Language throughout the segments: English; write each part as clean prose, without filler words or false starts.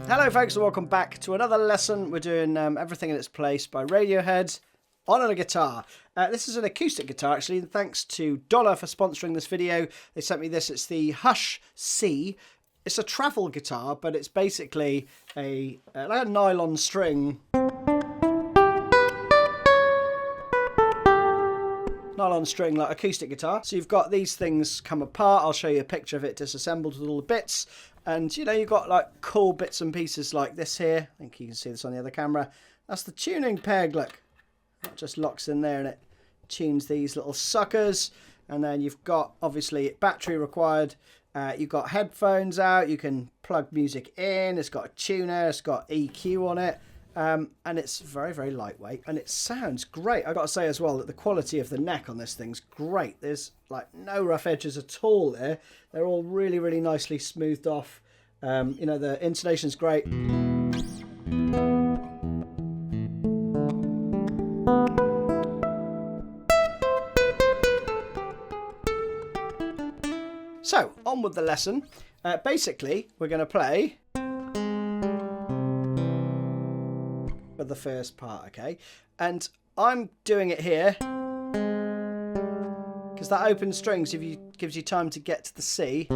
Hello folks and welcome back to another lesson. We're doing Everything in Its Place by Radiohead on a guitar. This is an acoustic guitar actually, and thanks to Dollar for sponsoring this video. They sent me this. It's the Hush C. It's a travel guitar, but it's basically like a nylon string. Nylon string, like acoustic guitar. So you've got these things come apart. I'll show you a picture of it disassembled with all the bits. And you know, you've got like cool bits and pieces like this here. I think you can see this on the other camera. That's the tuning peg, look. That just locks in there and it tunes these little suckers. And then you've got, obviously, battery required. You've got headphones out. You can plug music in. It's got a tuner. It's got EQ on it. And it's very, very lightweight. And it sounds great. I've got to say as well that the quality of the neck on this thing's great. There's like no rough edges at all there. They're all really, really nicely smoothed off. You know, the intonation's great. So, on with the lesson. Basically, we're going to play for the first part, okay? And I'm doing it here because that open strings gives you time to get to the C to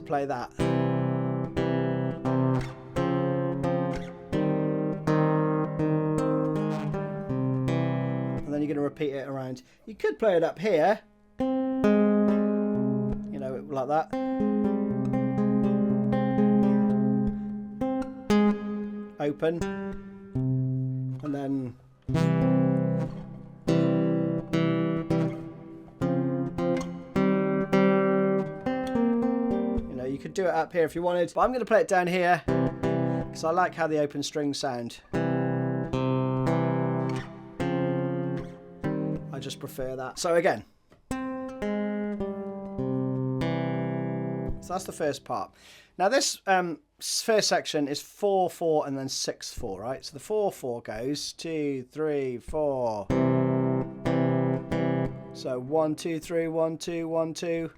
play that. And then you're going to repeat it around. You could play it up here, you know, like that. Open, and then you know, you could do it up here if you wanted, but I'm going to play it down here because I like how the open strings sound. I just prefer that. So again, so that's the first part. Now this first section is 4/4 and then 6/4, right? So the 4/4 goes 2, 3, 4. So 1, 2, 3, 1, 2, 1, 2.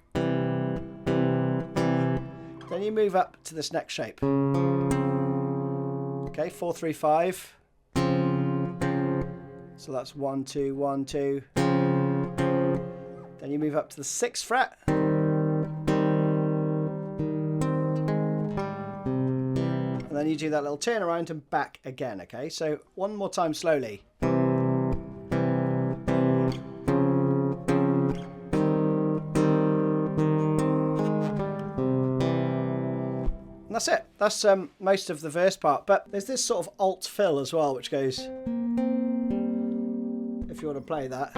Then you move up to this next shape. Okay, 4, 3, 5. So that's 1, 2, 1, 2. Then you move up to the 6th fret. And then you do that little turn around and back again, okay? So one more time slowly. And that's it. That's most of the verse part. But there's this sort of alt fill as well, which goes, if you want to play that.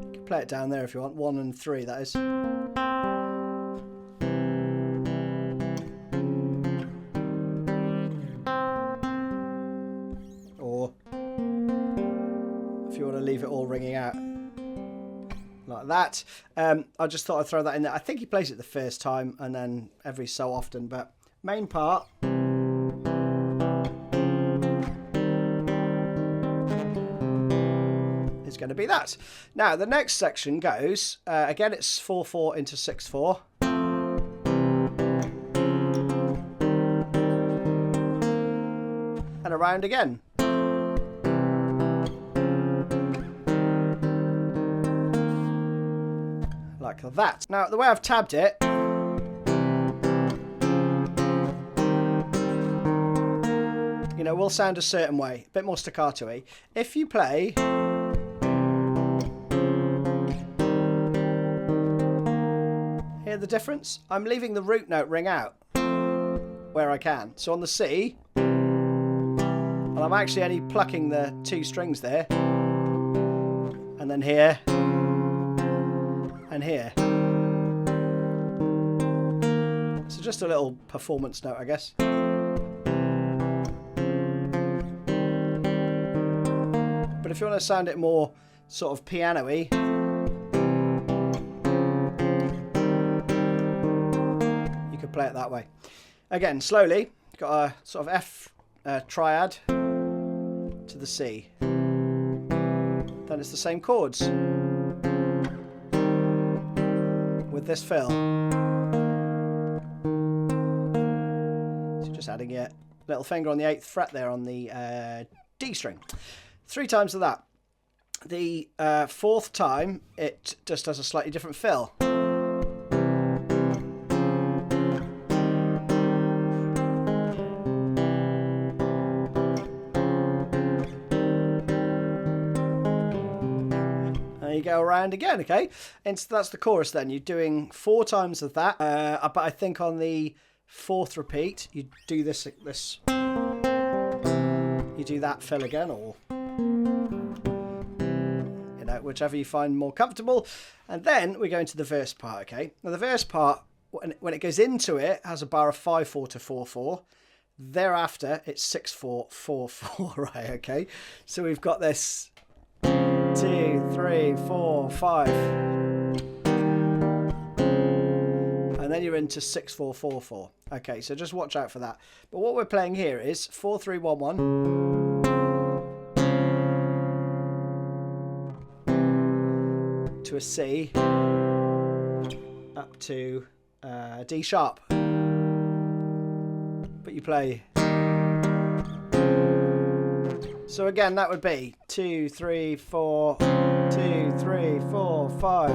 You can play it down there if you want. 1 and 3, that is. Leave it all ringing out like that. I just thought I'd throw that in there. I think he plays it the first time and then every so often, but main part is going to be that. Now the next section goes again, it's 4/4 into 6/4, and around again. Like that. Now the way I've tabbed it, you know, will sound a certain way, a bit more staccato-y. If you play hear the difference? I'm leaving the root note ring out where I can. So on the C, and I'm actually only plucking the 2 strings there, and then here and here. So just a little performance note, I guess. But if you want to sound it more sort of piano-y, you could play it that way. Again, slowly, got a sort of F triad to the C. Then it's the same chords with this fill. adding your little finger on the 8th fret there on the D string. 3 times of that. The 4th time, it just has a slightly different fill. You go around again, okay? And so that's the chorus then. You're doing 4 times of that. But I think on the 4th repeat, you do this. You do that fill again, or you know, whichever you find more comfortable. And then we go into the verse part, okay? Now the verse part, when it goes into it, has a bar of 5/4 to 4/4. Thereafter, it's 6/4 4/4, right? Okay. So we've got this. 2, 3, 4, 5, and then you're into 6/4 4/4. Okay, so just watch out for that. But what we're playing here is 4 3 1 1 to a C up to D sharp. But you play. So again, that would be 2 3 4 2 3 4 5.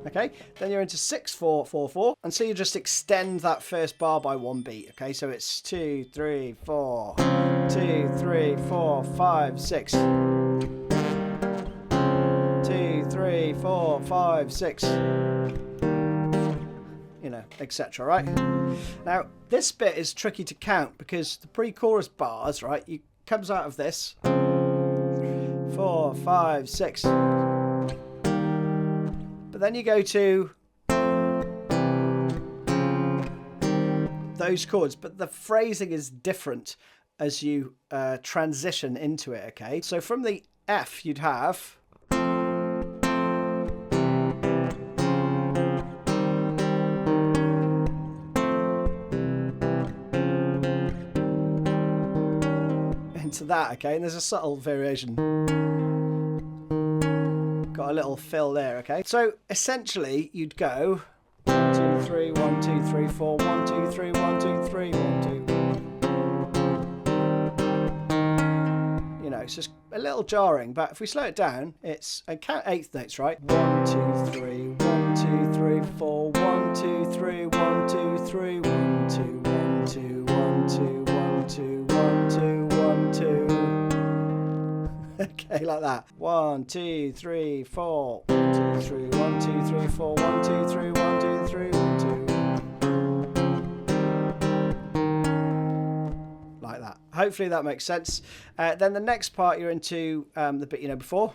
Okay, then you're into 6/4 4/4, and so you just extend that first bar by 1 beat. Okay, so it's 2 3 4 2 3 4 5 6 2 3 4 5 6. You know, etc. Right? Now, this bit is tricky to count because the pre-chorus bars, right, comes out of this 4 5 6, but then you go to those chords, but the phrasing is different as you transition into it. Okay, so from the F you'd have. Into that, okay, and there's a subtle variation. Got a little fill there, okay. So essentially, you'd go 2 3 1 2 3 4 1 2 3 1 2 3 1 2. You know, it's just a little jarring, but if we slow it down, it's and count 8th notes, right? 1 2 3 1 2 3 4 1 2 3 1 2 3 1 2 1 2 1 2 1 2 1 2 1 2. Okay, like that. 1 2 3 4 1 2 3 1 2 3 4 1 2 3 1 2 3 1 2. Like that. Hopefully that makes sense. Then the next part you're into the bit you know before.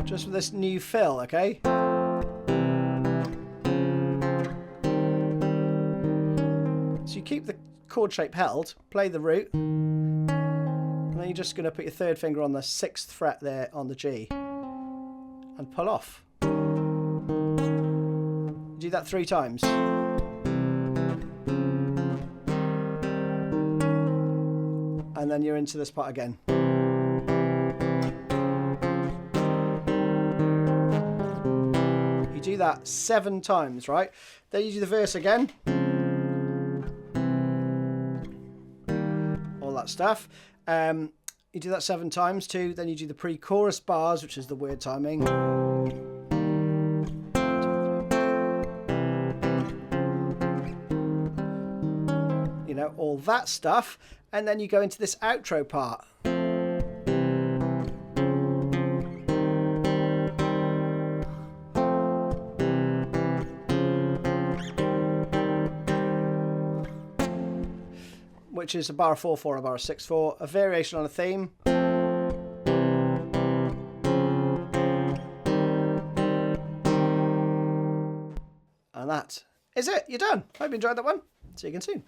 Just with this new fill, okay? So you keep the chord shape held, play the root, and then you're just going to put your 3rd finger on the 6th fret there on the G and pull off. You do that 3 times. And then you're into this part again. You do that 7 times, right? Then you do the verse again. That stuff. You do that 7 times too. Then you do the pre-chorus bars, which is the weird timing. You know, all that stuff. And then you go into this outro part. Which is a bar of 4/4, a bar of 6/4, a variation on a theme. And that is it. You're done. Hope you enjoyed that one. See you again soon.